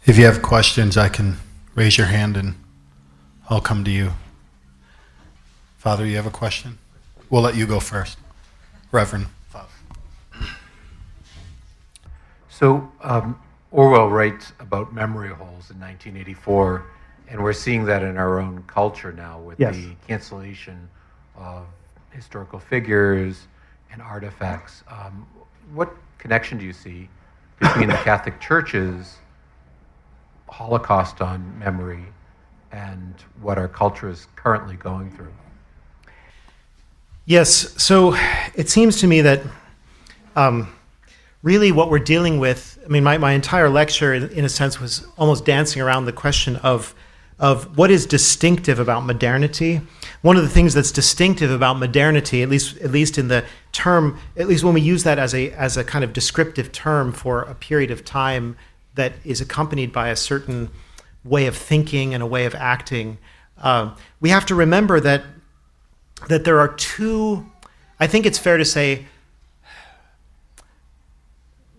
If you have questions, I can raise your hand and I'll come to you. Father, you have a question? We'll let you go first. Reverend Father. So Orwell writes about memory holes in 1984, and we're seeing that in our own culture now with the cancellation of historical figures and artifacts. What connection do you see between the Catholic Church's Holocaust on memory and what our culture is currently going through? Yes, so it seems to me that really what we're dealing with, I mean, my entire lecture, in a sense, was almost dancing around the question of what is distinctive about modernity. One of the things that's distinctive about modernity, at least in the term, at least when we use that as a kind of descriptive term for a period of time that is accompanied by a certain way of thinking and a way of acting, we have to remember that there are two, I think it's fair to say,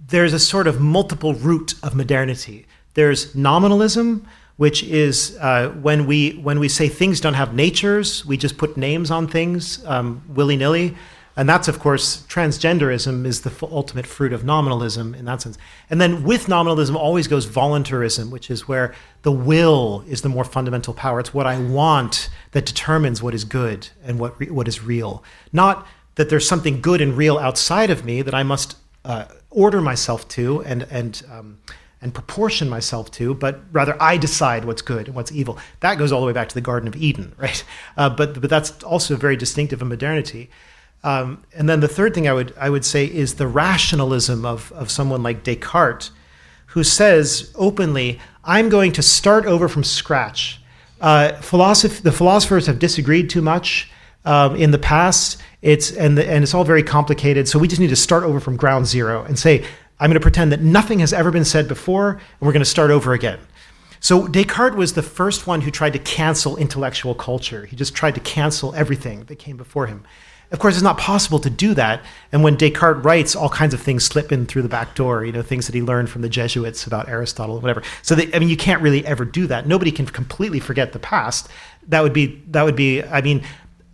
there's a sort of multiple root of modernity. There's nominalism, which is when we say things don't have natures, we just put names on things willy-nilly. And that's, of course, transgenderism is the ultimate fruit of nominalism in that sense. And then with nominalism always goes voluntarism, which is where the will is the more fundamental power. It's what I want that determines what is good and what is real. Not that there's something good and real outside of me that I must order myself to and proportion myself to, but rather I decide what's good and what's evil. That goes all the way back to the Garden of Eden, right? But that's also very distinctive of modernity. And then the third thing I would say is the rationalism of someone like Descartes, who says openly, I'm going to start over from scratch. The philosophers have disagreed too much in the past. It's all very complicated, so we just need to start over from ground zero and say, I'm going to pretend that nothing has ever been said before, and we're going to start over again. So Descartes was the first one who tried to cancel intellectual culture. He just tried to cancel everything that came before him. Of course, it's not possible to do that. And when Descartes writes, all kinds of things slip in through the back door, things that he learned from the Jesuits about Aristotle or whatever. So you can't really ever do that. Nobody can completely forget the past. That would be,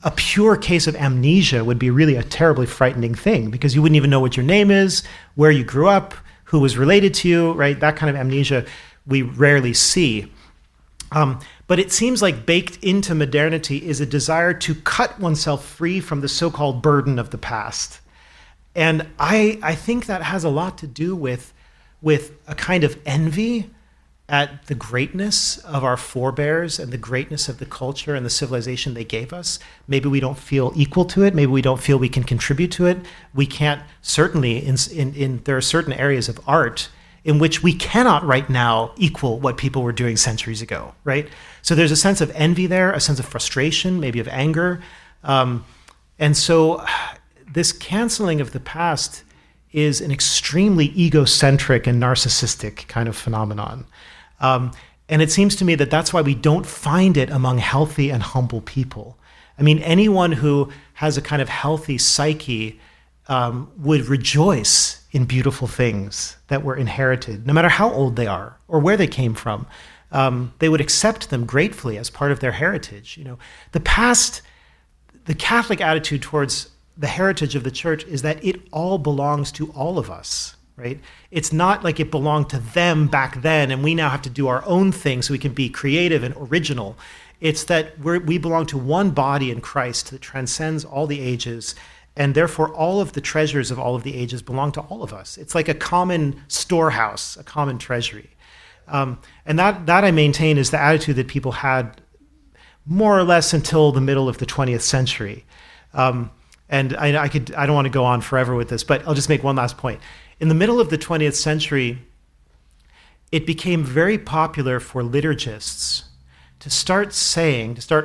a pure case of amnesia would be really a terribly frightening thing, because you wouldn't even know what your name is, where you grew up, who was related to you, right? That kind of amnesia we rarely see. But it seems like baked into modernity is a desire to cut oneself free from the so-called burden of the past. And I think that has a lot to do with a kind of envy at the greatness of our forebears and the greatness of the culture and the civilization they gave us. Maybe we don't feel equal to it. Maybe we don't feel we can contribute to it. We can't, certainly, there are certain areas of art in which we cannot right now equal what people were doing centuries ago, right? So there's a sense of envy there, a sense of frustration, maybe of anger. And so this canceling of the past is an extremely egocentric and narcissistic kind of phenomenon. And it seems to me that that's why we don't find it among healthy and humble people. I mean, anyone who has a kind of healthy psyche would rejoice in beautiful things that were inherited, no matter how old they are or where they came from. They would accept them gratefully as part of their heritage. The past, the Catholic attitude towards the heritage of the church is that it all belongs to all of us, right? It's not like it belonged to them back then and we now have to do our own thing so we can be creative and original. It's that we belong to one body in Christ that transcends all the ages, and therefore all of the treasures of all of the ages belong to all of us. It's like a common storehouse, a common treasury. And that I maintain is the attitude that people had more or less until the middle of the 20th century. And I don't want to go on forever with this, but I'll just make one last point. In the middle of the 20th century, it became very popular for liturgists to start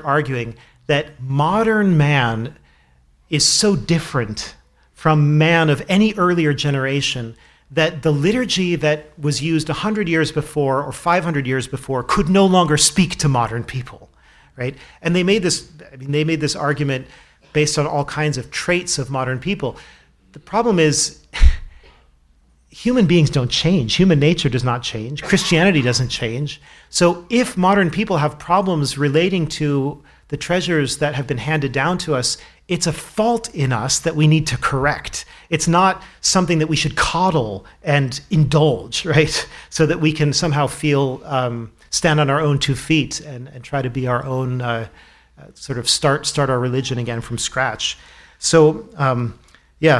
arguing that modern man is so different from man of any earlier generation that the liturgy that was used 100 years before or 500 years before could no longer speak to modern people, right? And they made this argument based on all kinds of traits of modern people. The problem is human beings don't change. Human nature does not change. Christianity doesn't change. So if modern people have problems relating to the treasures that have been handed down to us, it's a fault in us that we need to correct. It's not something that we should coddle and indulge, right? So that we can somehow feel, stand on our own 2 feet and try to be our own, sort of start our religion again from scratch. So,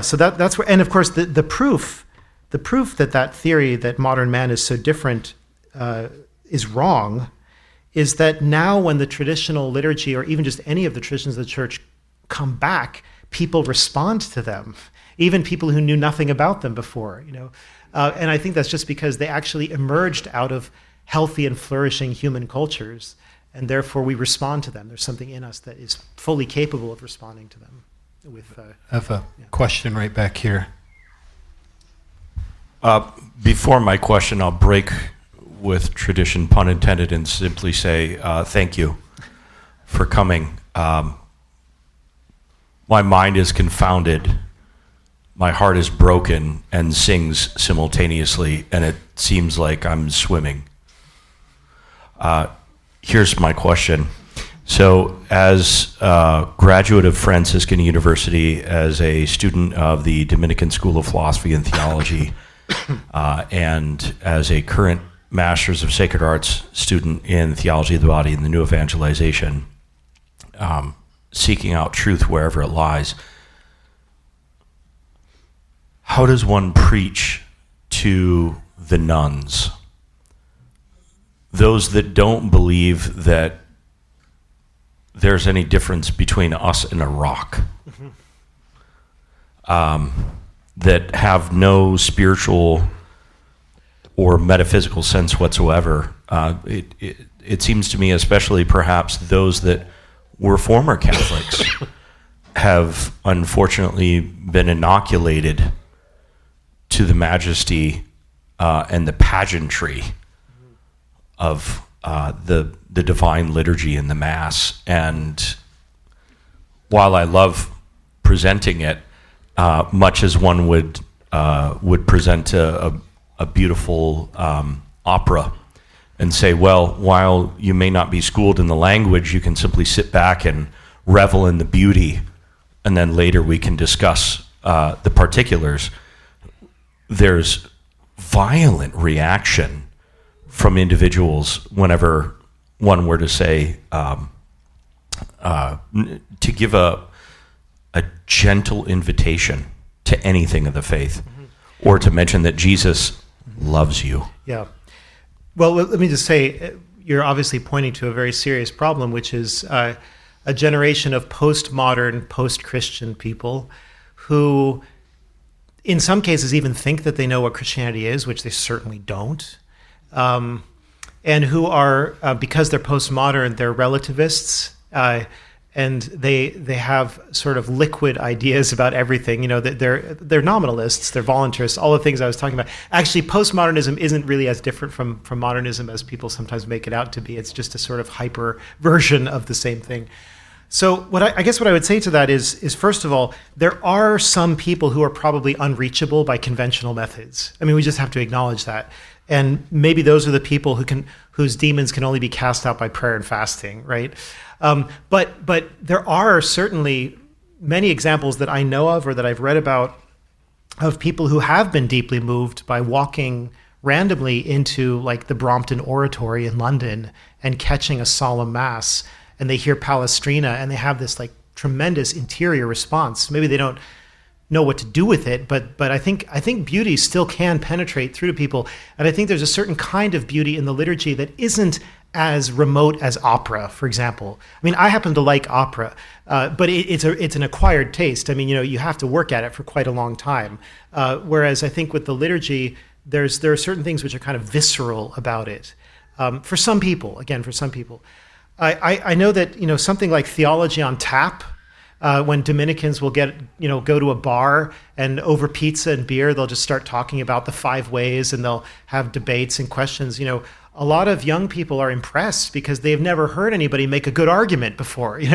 so that's where, and of course the proof that theory that modern man is so different is wrong is that now when the traditional liturgy or even just any of the traditions of the church come back, people respond to them, even people who knew nothing about them before, and I think that's just because they actually emerged out of healthy and flourishing human cultures, and therefore we respond to them. There's something in us that is fully capable of responding to them. I have a question right back here. Before my question, I'll break with tradition, pun intended, and simply say thank you for coming. My mind is confounded, my heart is broken and sings simultaneously, and it seems like I'm swimming. Here's my question. So as a graduate of Franciscan University, as a student of the Dominican School of Philosophy and Theology, and as a current Masters of Sacred Arts student in Theology of the Body and the New Evangelization, seeking out truth wherever it lies, how does one preach to the nuns? Those that don't believe that there's any difference between us and a rock, that have no spiritual or metaphysical sense whatsoever. It seems to me, especially perhaps those that were former Catholics, have unfortunately been inoculated to the majesty and the pageantry of the divine liturgy and the Mass. And while I love presenting it, much as one would present a beautiful opera and say, well, while you may not be schooled in the language, you can simply sit back and revel in the beauty, and then later we can discuss the particulars. There's violent reaction from individuals whenever one were to say, to give a gentle invitation to anything of the faith, or to mention that Jesus loves you. Yeah. Well, let me just say, you're obviously pointing to a very serious problem, which is a generation of postmodern, post-Christian people who, in some cases, even think that they know what Christianity is, which they certainly don't, and who are, because they're postmodern, they're relativists, and they have sort of liquid ideas about everything. They're nominalists, they're voluntarists, all the things I was talking about. Actually, postmodernism isn't really as different from modernism as people sometimes make it out to be. It's just a sort of hyper version of the same thing. So I guess what I would say to that is first of all, there are some people who are probably unreachable by conventional methods. I mean, we just have to acknowledge that. And maybe those are the people whose demons can only be cast out by prayer and fasting, right? But there are certainly many examples that I know of or that I've read about of people who have been deeply moved by walking randomly into like the Brompton Oratory in London and catching a solemn mass, and they hear Palestrina and they have this like tremendous interior response. Maybe they don't know what to do with it, but I think beauty still can penetrate through to people, and I think there's a certain kind of beauty in the liturgy that isn't as remote as opera, for example. I mean, I happen to like opera, but it's an acquired taste. I mean, you have to work at it for quite a long time. Whereas I think with the liturgy, there are certain things which are kind of visceral about it. For some people, I know that something like theology on tap. When Dominicans will go to a bar and over pizza and beer, they'll just start talking about the 5 ways and they'll have debates and questions. a lot of young people are impressed because they've never heard anybody make a good argument before. It's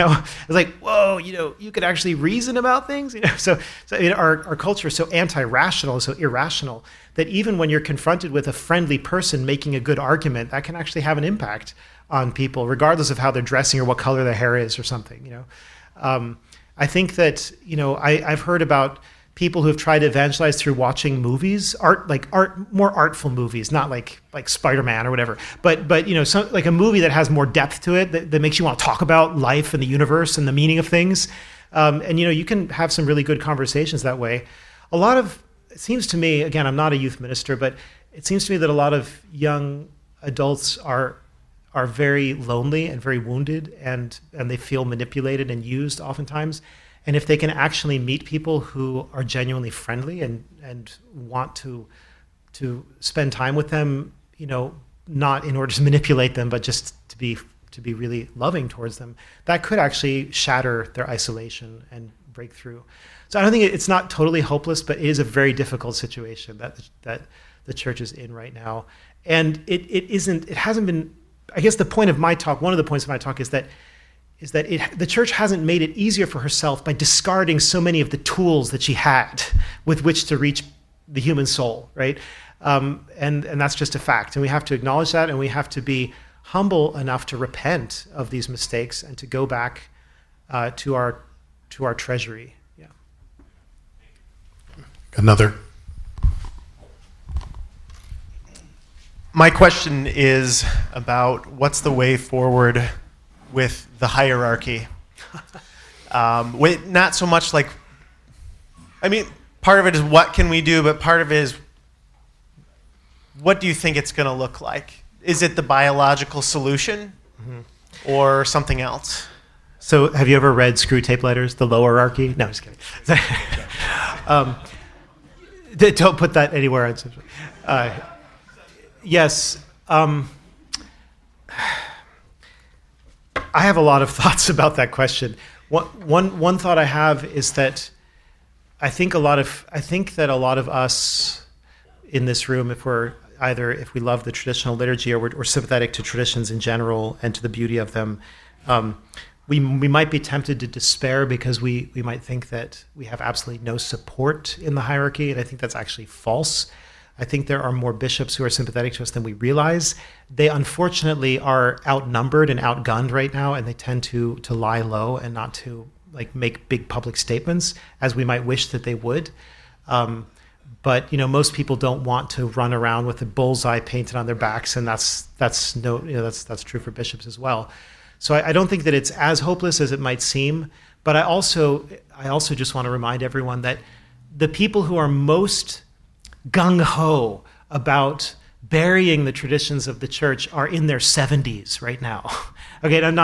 like, whoa, you could actually reason about things. So our culture is so anti-rational, so irrational, that even when you're confronted with a friendly person making a good argument, that can actually have an impact on people, regardless of how they're dressing or what color their hair is or something. I think that I've heard about people who have tried to evangelize through watching movies, more artful movies, not like Spider-Man or whatever, but like a movie that has more depth to it, that makes you want to talk about life and the universe and the meaning of things. And you can have some really good conversations that way. It seems to me, again, I'm not a youth minister, but it seems to me that a lot of young adults are very lonely and very wounded, and they feel manipulated and used oftentimes. And if they can actually meet people who are genuinely friendly and want to spend time with them, not in order to manipulate them, but just to be really loving towards them, that could actually shatter their isolation and break through. So I don't think it's not totally hopeless, but it is a very difficult situation that the church is in right now. And it hasn't been, I guess the point of my talk, one of the points of my talk is that the church hasn't made it easier for herself by discarding so many of the tools that she had with which to reach the human soul, right? And that's just a fact. And we have to acknowledge that, and we have to be humble enough to repent of these mistakes and to go back to our treasury. Yeah. Another. My question is about what's the way forward with the hierarchy. Not so much like, part of it is what can we do, but part of it is what do you think it's going to look like? Is it the biological solution or something else? So have you ever read Screw Tape Letters, The Lowerarchy? No, I'm just kidding. Don't put that anywhere. Yes. I have a lot of thoughts about that question. One thought I have is that I think that a lot of us in this room, if we love the traditional liturgy or we're sympathetic to traditions in general and to the beauty of them, we might be tempted to despair because we might think that we have absolutely no support in the hierarchy, and I think that's actually false. I think there are more bishops who are sympathetic to us than we realize. They unfortunately are outnumbered and outgunned right now, and they tend to lie low and not to make big public statements as we might wish that they would. But most people don't want to run around with a bullseye painted on their backs, and that's true for bishops as well. So I don't think that it's as hopeless as it might seem. But I also just want to remind everyone that the people who are most gung-ho about burying the traditions of the church are in their 70s right now. Okay, and I'm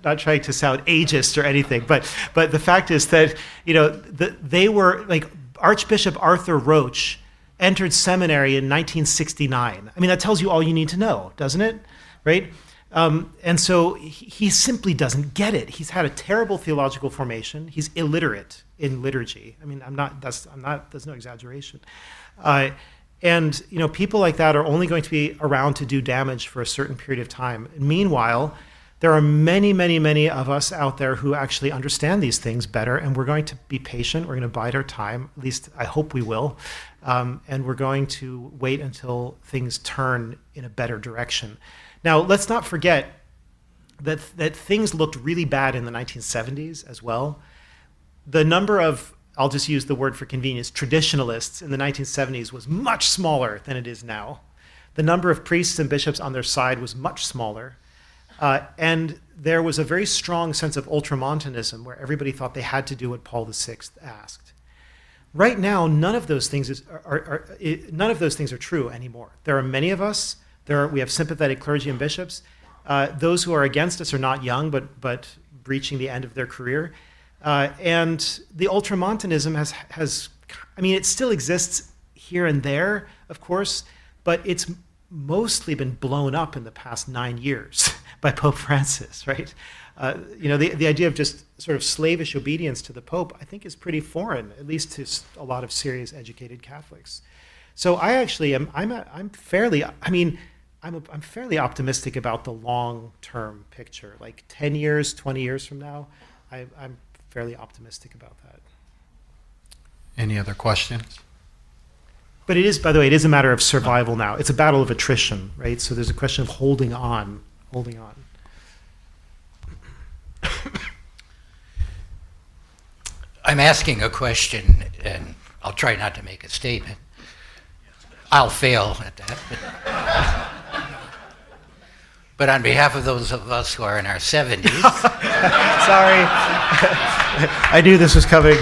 not trying to sound ageist or anything, but the fact is that they were like Archbishop Arthur Roach entered seminary in 1969. That tells you all you need to know, doesn't it? Right? And so he simply doesn't get it. He's had a terrible theological formation. He's illiterate in liturgy. That's no exaggeration. And people like that are only going to be around to do damage for a certain period of time. And meanwhile, there are many, many, many of us out there who actually understand these things better, and we're going to be patient. We're going to bide our time. At least I hope we will. And we're going to wait until things turn in a better direction. Now, let's not forget that things looked really bad in the 1970s as well. The number of, I'll just use the word for convenience, traditionalists in the 1970s was much smaller than it is now. The number of priests and bishops on their side was much smaller. And there was a very strong sense of ultramontanism where everybody thought they had to do what Paul VI asked. Right now, none of those things are true anymore. There are many of us. We have sympathetic clergy and bishops. Those who are against us are not young, but reaching the end of their career. And the ultramontanism it still exists here and there, of course, but it's mostly been blown up in the past 9 years by Pope Francis, right? The idea of just sort of slavish obedience to the Pope, I think, is pretty foreign, at least to a lot of serious educated Catholics. So I actually I'm fairly, I'm fairly optimistic about the long-term picture. Like 10 years, 20 years from now, I'm fairly optimistic about that. Any other questions? But it is, by the way, it is a matter of survival now. It's a battle of attrition, right? So there's a question of holding on. I'm asking a question, and I'll try not to make a statement. I'll fail at that. But on behalf of those of us who are in our 70s, Sorry. I knew this was coming.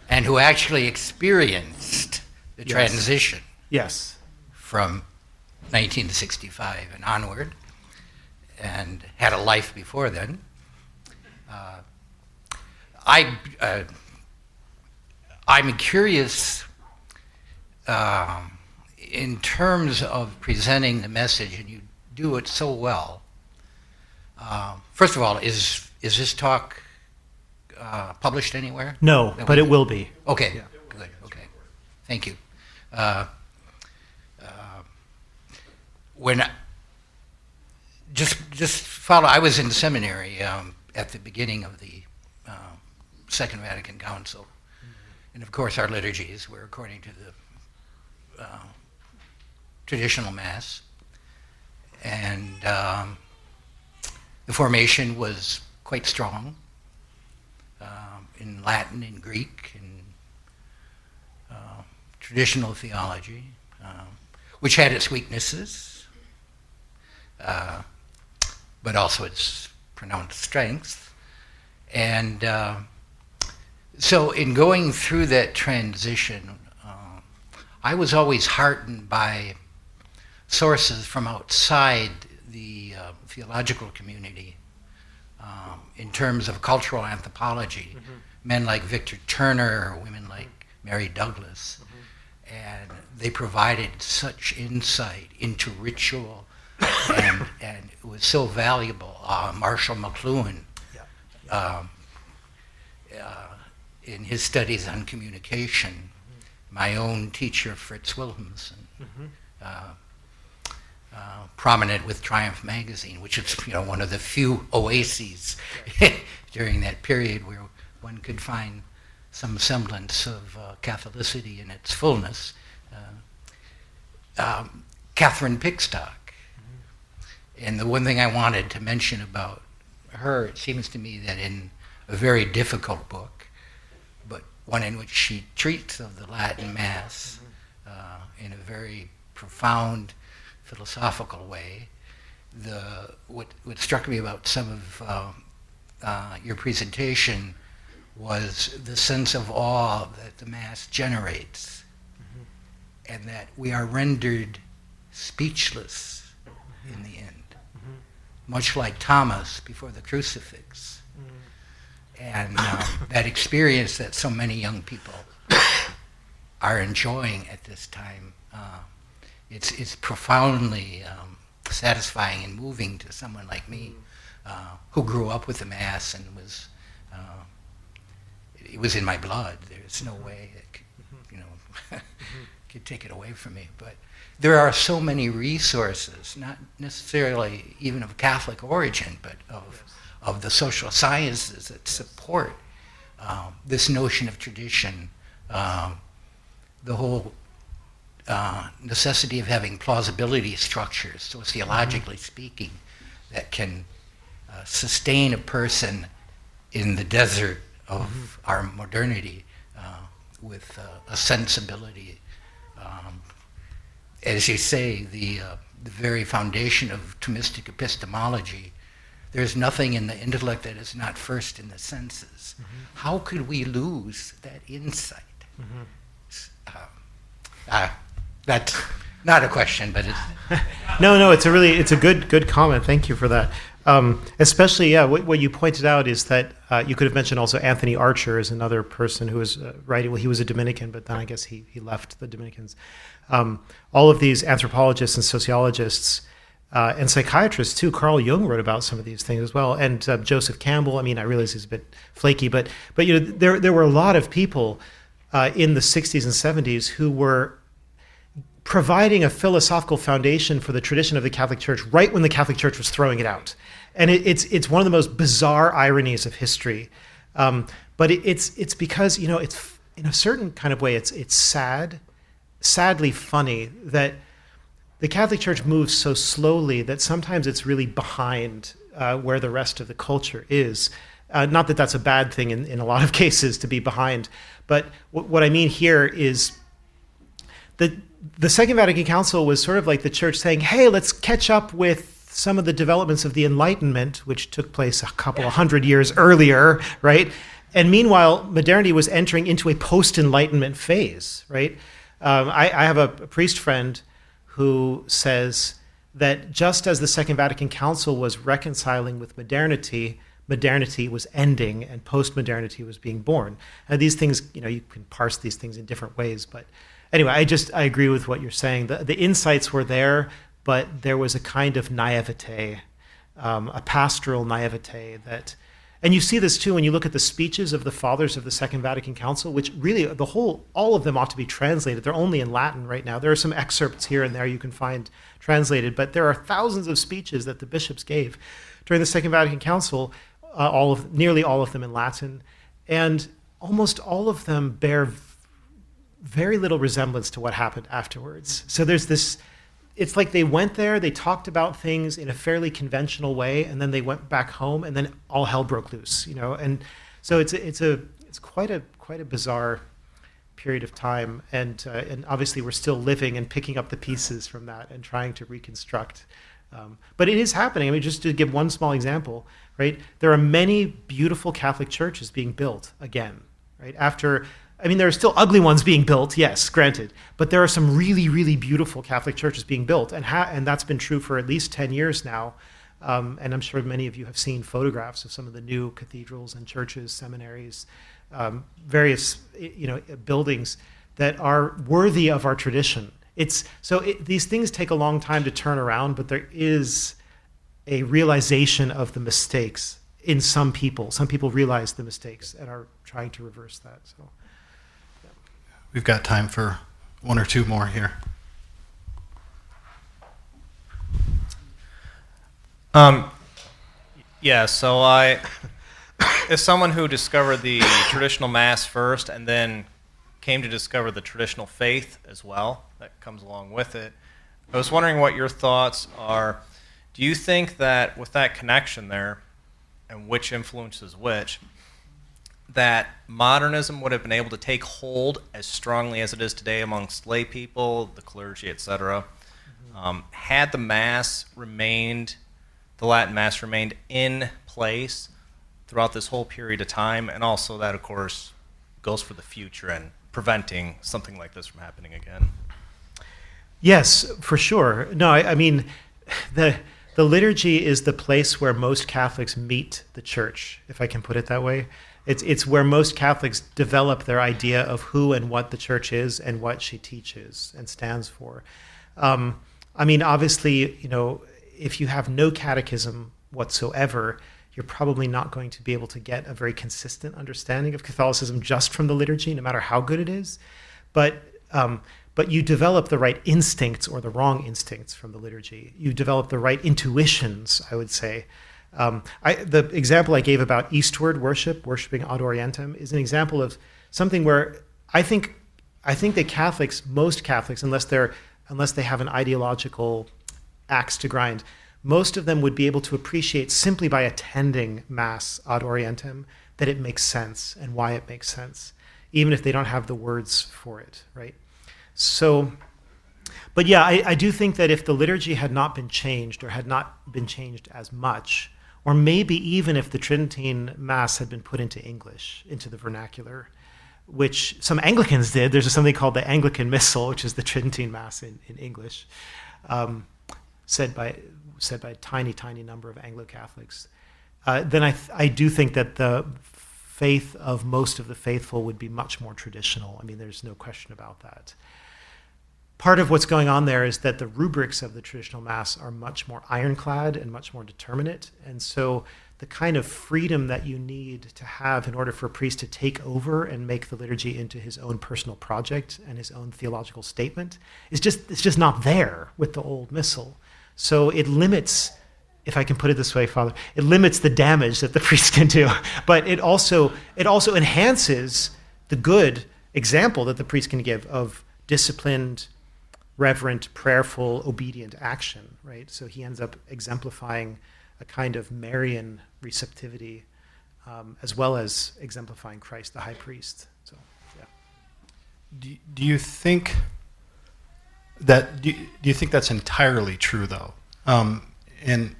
and who actually experienced the Yes. transition Yes. from 1965 and onward, and had a life before then, I'm curious in terms of presenting the message, and you do it so well. First of all, is this talk published anywhere? No, That but we- it will be. Okay, Yeah. good, okay. Thank you. When just follow, I was in seminary at the beginning of the Second Vatican Council, and of course our liturgies were according to the traditional Mass, and the formation was quite strong in Latin and Greek and traditional theology, which had its weaknesses, but also its pronounced strengths. And so in going through that transition, I was always heartened by sources from outside the theological community in terms of cultural anthropology, men like Victor Turner or women like Mary Douglas. And they provided such insight into ritual, and it was so valuable. Marshall McLuhan, in his studies on communication, my own teacher, Fritz Wilhelmsen, prominent with Triumph magazine, which is one of the few oases during that period where one could find some semblance of Catholicity in its fullness. Catherine Pickstock. And the one thing I wanted to mention about her, it seems to me that in a very difficult book, but one in which she treats of the Latin Mass in a very profound philosophical way, what struck me about some of your presentation was the sense of awe that the Mass generates, and that we are rendered speechless in the end, much like Thomas before the crucifix. And that experience that so many young people are enjoying at this time, it's profoundly satisfying and moving to someone like me, who grew up with the Mass and was it was in my blood. There's no way it could, could take it away from me. But there are so many resources, not necessarily even of Catholic origin, but of the social sciences that support this notion of tradition, the whole necessity of having plausibility structures, sociologically speaking, that can sustain a person in the desert of our modernity with a sensibility. As you say, the very foundation of Thomistic epistemology, there's nothing in the intellect that is not first in the senses. How could we lose that insight? That's not a question, but it's... No, it's a good comment. Thank you for that. Especially, what you pointed out is that you could have mentioned also Anthony Archer is another person who was writing. Well, he was a Dominican, but then I guess he left the Dominicans. All of these anthropologists and sociologists and psychiatrists too. Carl Jung wrote about some of these things as well, and Joseph Campbell. I mean, I realize he's a bit flaky, but there were a lot of people in the 60s and 70s who were providing a philosophical foundation for the tradition of the Catholic Church right when the Catholic Church was throwing it out. And it's one of the most bizarre ironies of history. But it's because, it's in a certain kind of way, it's sadly funny that the Catholic Church moves so slowly that sometimes it's really behind where the rest of the culture is. Not that that's a bad thing in a lot of cases to be behind, but what I mean here is that the Second Vatican Council was sort of like the Church saying, hey, let's catch up with some of the developments of the Enlightenment, which took place a couple of hundred years earlier, right? And meanwhile, modernity was entering into a post-Enlightenment phase, right? I have a priest friend who says that just as the Second Vatican Council was reconciling with modernity, modernity was ending and post-modernity was being born. And these things, you can parse these things in different ways. But anyway, I agree with what you're saying. The insights were there, but there was a kind of naivete, a pastoral naivete that, and you see this too when you look at the speeches of the fathers of the Second Vatican Council, which really all of them ought to be translated. They're only in Latin right now. There are some excerpts here and there you can find translated, but there are thousands of speeches that the bishops gave during the Second Vatican Council, nearly all of them in Latin, and almost all of them bear very little resemblance to what happened afterwards. So there's this. It's like they went there, they talked about things in a fairly conventional way, and then they went back home, and then all hell broke loose, And so it's quite a bizarre period of time, and obviously we're still living and picking up the pieces from that and trying to reconstruct. But it is happening. I mean, just to give one small example, right? There are many beautiful Catholic churches being built again, right? There are still ugly ones being built, yes, granted, but there are some really, really beautiful Catholic churches being built, and that's been true for at least 10 years now. And I'm sure many of you have seen photographs of some of the new cathedrals and churches, seminaries, various buildings that are worthy of our tradition. These things take a long time to turn around, but there is a realization of the mistakes in some people. Some people realize the mistakes and are trying to reverse that. So. We've got time for one or two more here. Yeah, so as someone who discovered the traditional Mass first and then came to discover the traditional faith as well, that comes along with it, I was wondering what your thoughts are. Do you think that with that connection there, and which influences which, that modernism would have been able to take hold as strongly as it is today amongst lay people, the clergy, etc., had the Latin Mass remained in place throughout this whole period of time, and also that, of course, goes for the future and preventing something like this from happening again? Yes, for sure. No, I mean, the liturgy is the place where most Catholics meet the church, if I can put it that way. It's where most Catholics develop their idea of who and what the church is and what she teaches and stands for. Obviously, if you have no catechism whatsoever, you're probably not going to be able to get a very consistent understanding of Catholicism just from the liturgy, no matter how good it is. But you develop the right instincts or the wrong instincts from the liturgy. You develop the right intuitions, I would say. The example I gave about eastward worship, worshiping ad orientem, is an example of something where I think that most Catholics, unless they have an ideological axe to grind, most of them would be able to appreciate simply by attending Mass ad orientem that it makes sense and why it makes sense, even if they don't have the words for it, right? So, but yeah, I do think that if the liturgy had not been changed, or had not been changed as much, or maybe even if the Tridentine Mass had been put into English, into the vernacular, which some Anglicans did. There's something called the Anglican Missal, which is the Tridentine Mass in English, said by a tiny number of Anglo-Catholics. Then I do think that the faith of most of the faithful would be much more traditional. I mean, there's no question about that. Part of what's going on there is that the rubrics of the traditional Mass are much more ironclad and much more determinate, and so the kind of freedom that you need to have in order for a priest to take over and make the liturgy into his own personal project and his own theological statement it's just not there with the old missal. So it limits, if I can put it this way, Father, it limits the damage that the priest can do, but it also enhances the good example that the priest can give of disciplined, reverent, prayerful, obedient action, right? So he ends up exemplifying a kind of Marian receptivity, as well as exemplifying Christ, the high priest. So, yeah. Do you think that do you think that's entirely true though? And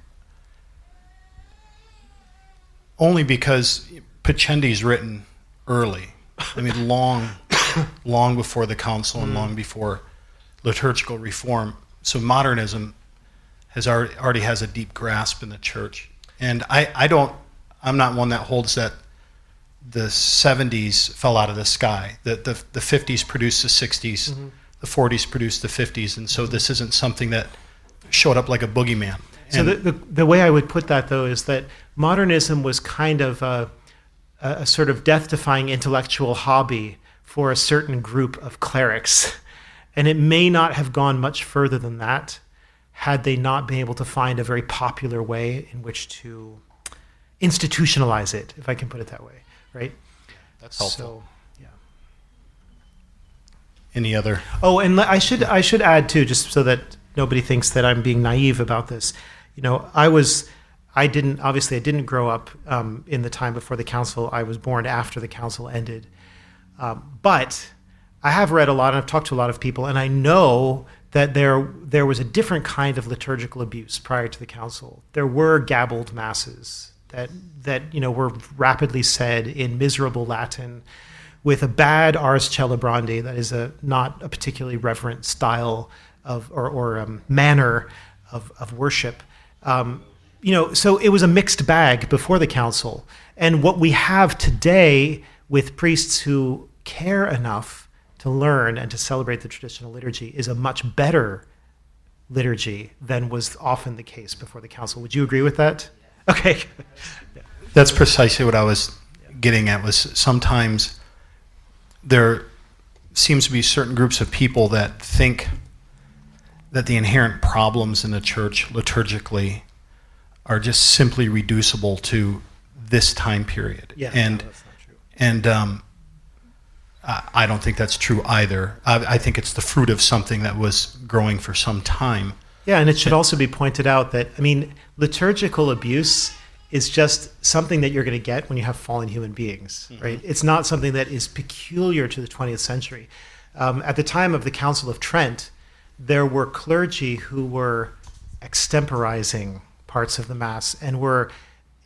only because Pacendi's written early. I mean, long before the council and long before liturgical reform. So modernism already has a deep grasp in the church. And I'm not one that holds that the 70s fell out of the sky. The 50s produced the 60s, the 40s produced the 50s, and so this isn't something that showed up like a boogeyman. So the way I would put that, though, is that modernism was kind of a sort of death-defying intellectual hobby for a certain group of clerics. And it may not have gone much further than that had they not been able to find a very popular way in which to institutionalize it, if I can put it that way, right? That's helpful. So, yeah. Any other? Oh, and I should add too, just so that nobody thinks that I'm being naive about this. You know, I didn't grow up in the time before the council. I was born after the council ended. But I have read a lot, and I've talked to a lot of people, and I know that there was a different kind of liturgical abuse prior to the council. There were gabbled masses that were rapidly said in miserable Latin, with a bad ars celebrandi, that is not a particularly reverent style of or manner of worship. So it was a mixed bag before the council. And what we have today with priests who care enough to learn and to celebrate the traditional liturgy is a much better liturgy than was often the case before the council. Would you agree with that? Okay. That's precisely what I was getting at, was sometimes there seems to be certain groups of people that think that the inherent problems in the church liturgically are just simply reducible to this time period. Yeah, and no, that's not true. And I don't think that's true either. I think it's the fruit of something that was growing for some time. Yeah, and it should also be pointed out that, liturgical abuse is just something that you're going to get when you have fallen human beings, right? It's not something that is peculiar to the 20th century. At the time of the Council of Trent, there were clergy who were extemporizing parts of the Mass and were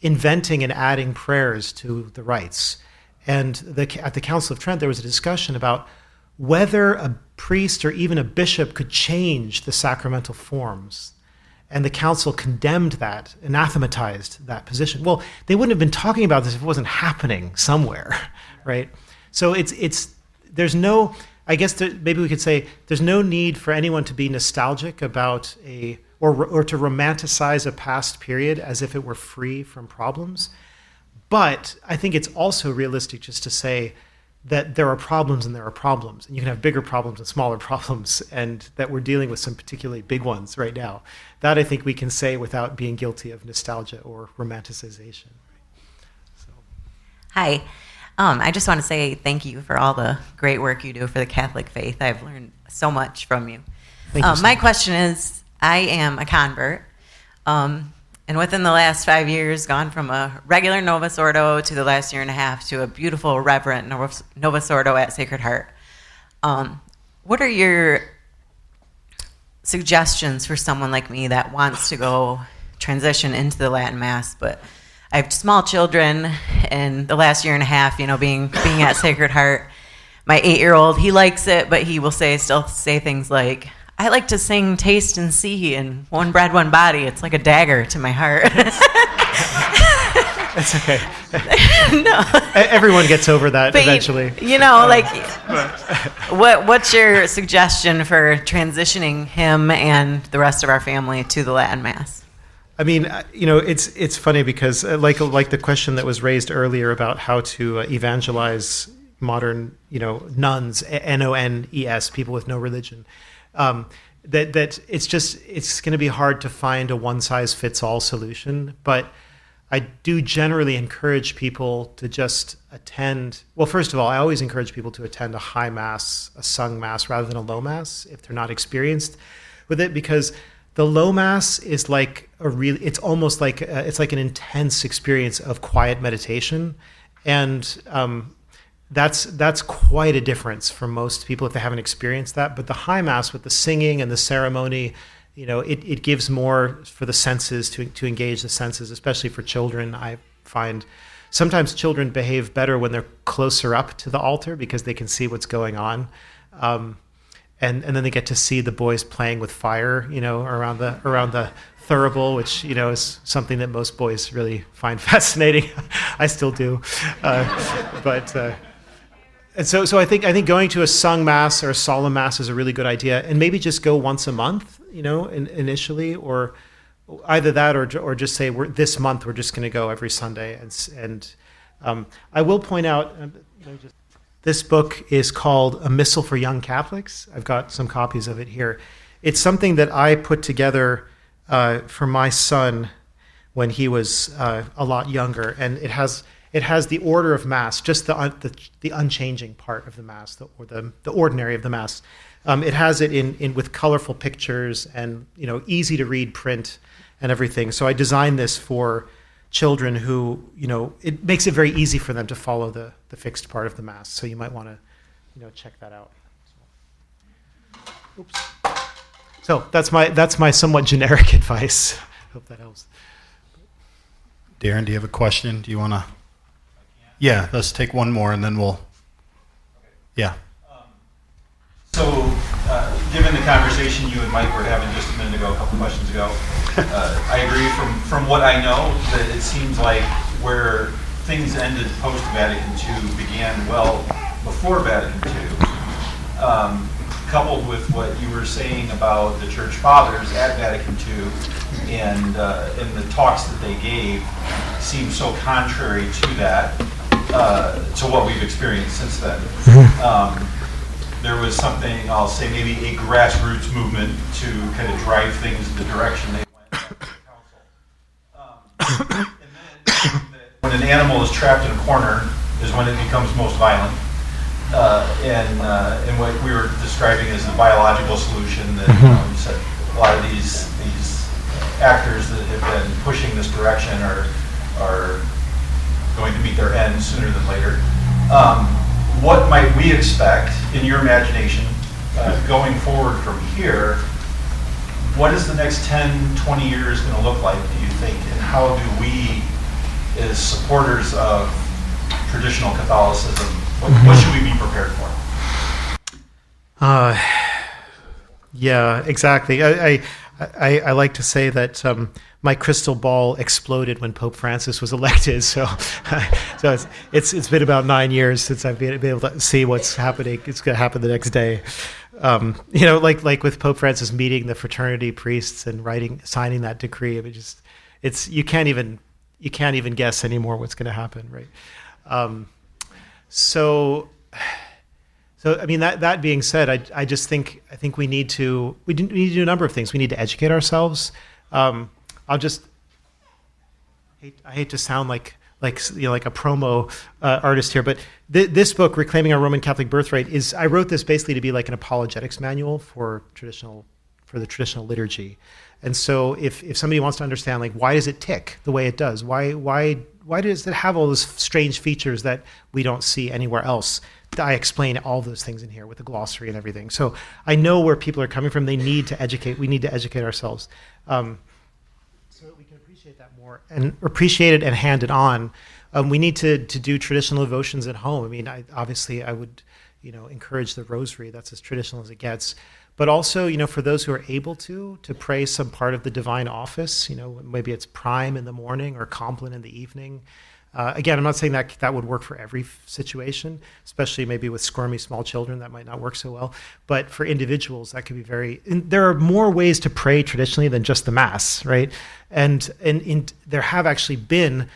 inventing and adding prayers to the rites. And at the Council of Trent, there was a discussion about whether a priest or even a bishop could change the sacramental forms. And the council condemned that, anathematized that position. Well, they wouldn't have been talking about this if it wasn't happening somewhere, right? So there's no, I guess maybe we could say, there's no need for anyone to be nostalgic about or to romanticize a past period as if it were free from problems. But I think it's also realistic just to say that there are problems and there are problems, and you can have bigger problems and smaller problems, and that we're dealing with some particularly big ones right now. That I think we can say without being guilty of nostalgia or romanticization. So. Hi. I just want to say thank you for all the great work you do for the Catholic faith. I've learned so much from you. Thank you so my much. question is, I am a convert, and within the last 5 years, gone from a regular Novus Ordo to the last year and a half to a beautiful reverent Novus Ordo at Sacred Heart. What are your suggestions for someone like me that wants to go transition into the Latin Mass, but I have small children, and the last year and a half, being at Sacred Heart, my 8-year-old, he likes it, but he will still say things like, I like to sing Taste and See and One Bread, One Body. It's like a dagger to my heart. That's okay. No. Everyone gets over that But eventually. What's your suggestion for transitioning him and the rest of our family to the Latin Mass? I mean, it's funny because like the question that was raised earlier about how to evangelize modern, nuns, NONES, people with no religion. That it's going to be hard to find a one size fits all solution, but I do generally encourage people to just attend. Well, first of all, I always encourage people to attend a high mass, a sung mass, rather than a low mass if they're not experienced with it, because the low mass is like it's almost like it's like an intense experience of quiet meditation, and that's quite a difference for most people if they haven't experienced that. But the high mass with the singing and the ceremony, it gives more for the senses to engage the senses, especially for children. I find sometimes children behave better when they're closer up to the altar because they can see what's going on. And then they get to see the boys playing with fire, around the thurible, which is something that most boys really find fascinating. I still do, and so I think going to a sung mass or a solemn mass is a really good idea, and maybe just go once a month, initially, or either that or just say this month we're just going to go every Sunday. And I will point out. This book is called A Missal for Young Catholics. I've got some copies of it here. It's something that I put together for my son when he was a lot younger, and it has the order of Mass, just the unchanging part of the Mass, or the ordinary of the Mass. It has it in with colorful pictures and easy to read print and everything. So I designed this for children who, it makes it very easy for them to follow the fixed part of the Mass. So you might want to, check that out. Oops. So that's my somewhat generic advice. Hope that helps. Darren, do you have a question? Do you want to? Yeah, let's take one more and then we'll. Yeah. So, given the conversation you and Mike were having just a minute ago, a couple questions ago, I agree from what I know that it seems like where things ended post-Vatican II began well before Vatican II, coupled with what you were saying about the Church Fathers at Vatican II and the talks that they gave seem so contrary to that, to what we've experienced since then. There was something, I'll say maybe a grassroots movement to kind of drive things the direction they went at the council. And then when an animal is trapped in a corner is when it becomes most violent. And what we were describing as the biological solution that you said a lot of these actors that have been pushing this direction are going to meet their end sooner than later. What might we expect, in your imagination, going forward from here? What is the next 10, 20 years going to look like, do you think? And how do we, as supporters of traditional Catholicism, what should we be prepared for? Yeah, exactly. I like to say that my crystal ball exploded when Pope Francis was elected. So it's been about 9 years since I've been able to see what's happening. It's going to happen the next day. Like with Pope Francis meeting the fraternity priests and signing that decree. I mean, you can't even guess anymore what's going to happen, right? So I mean, that being said, I think we need to do a number of things. We need to educate ourselves. I hate to sound like a promo artist here, but this book, Reclaiming Our Roman Catholic Birthright, I wrote this basically to be like an apologetics manual for the traditional liturgy. And so if somebody wants to understand, like, why does it tick the way it does? Why does it have all those strange features that we don't see anywhere else? I explain all those things in here with the glossary and everything. So I know where people are coming from. They need to educate. We need to educate ourselves so that we can appreciate that more and appreciate it and hand it on. We need to do traditional devotions at home. I mean, I would encourage the rosary. That's as traditional as it gets. But also, for those who are able to pray some part of the divine office, maybe it's prime in the morning or compline in the evening. Again, I'm not saying that that would work for every situation, especially maybe with squirmy small children, that might not work so well. But for individuals, that could be and there are more ways to pray traditionally than just the Mass, right? And there have actually been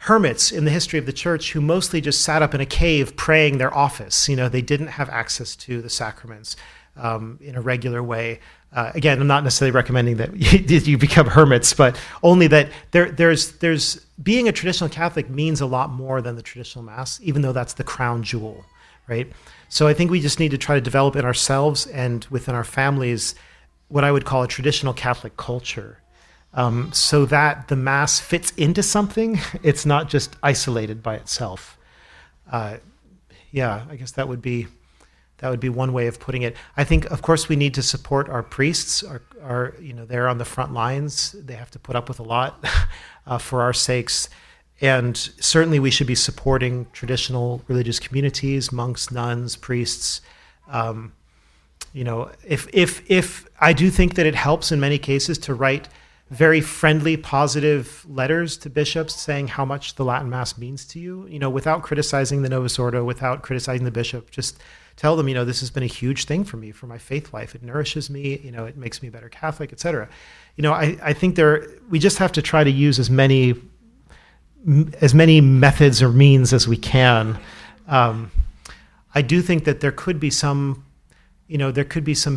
hermits in the history of the church who mostly just sat up in a cave praying their office. They didn't have access to the sacraments in a regular way. Again, I'm not necessarily recommending that you become hermits, but only that there's being a traditional Catholic means a lot more than the traditional Mass, even though that's the crown jewel, right? So I think we just need to try to develop in ourselves and within our families what I would call a traditional Catholic culture, so that the Mass fits into something. It's not just isolated by itself. I guess that would be one way of putting it. I think, of course, we need to support our priests. They're on the front lines. They have to put up with a lot for our sakes. And certainly we should be supporting traditional religious communities, monks, nuns, priests. If I do think that it helps in many cases to write very friendly, positive letters to bishops saying how much the Latin Mass means to you, without criticizing the Novus Ordo, without criticizing the bishop, just tell them, this has been a huge thing for me, for my faith life. It nourishes me, it makes me a better Catholic, etc. I think we just have to try to use as many methods or means as we can. I do think that there could be some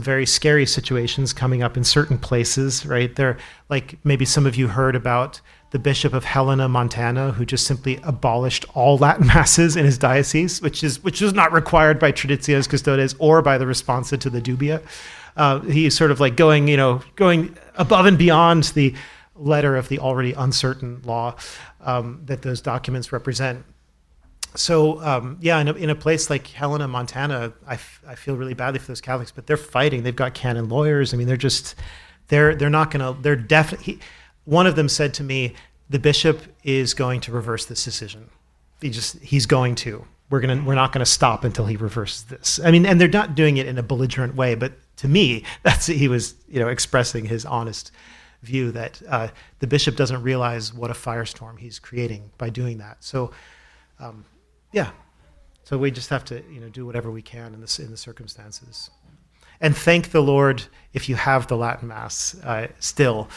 very scary situations coming up in certain places, right? Like maybe some of you heard about the Bishop of Helena, Montana, who just simply abolished all Latin masses in his diocese, which was not required by Traditionis Custodes or by the Responsa to the Dubia. He's sort of like going above and beyond the letter of the already uncertain law that those documents represent. So in a place like Helena, Montana, I feel really badly for those Catholics, but they're fighting. They've got canon lawyers. I mean, they're not gonna. They're definitely. One of them said to me, "The bishop is going to reverse this decision. He's going to. We're not gonna stop until he reverses this." I mean, and they're not doing it in a belligerent way, but to me, he was expressing his honest view that the bishop doesn't realize what a firestorm he's creating by doing that. So. So we just have to, do whatever we can in the circumstances, and thank the Lord if you have the Latin Mass. Still,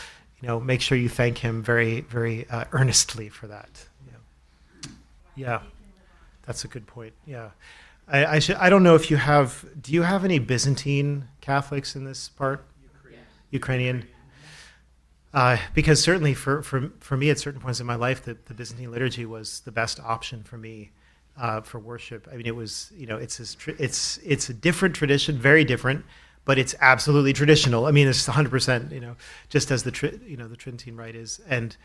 make sure you thank Him very, very earnestly for that. Yeah, that's a good point. Yeah, I don't know if you have. Do you have any Byzantine Catholics in this part? Ukrainian. Because certainly for me at certain points in my life, the Byzantine liturgy was the best option for me for worship. I mean, it was it's a different tradition, very different, but it's absolutely traditional. I mean, it's 100%, just as the Tridentine Rite is, and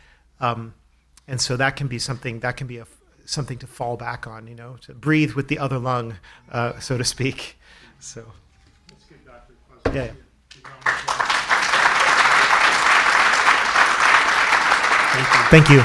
so that can be something something to fall back on, to breathe with the other lung, so to speak. So. That's good, Dr. Yeah. Thank you.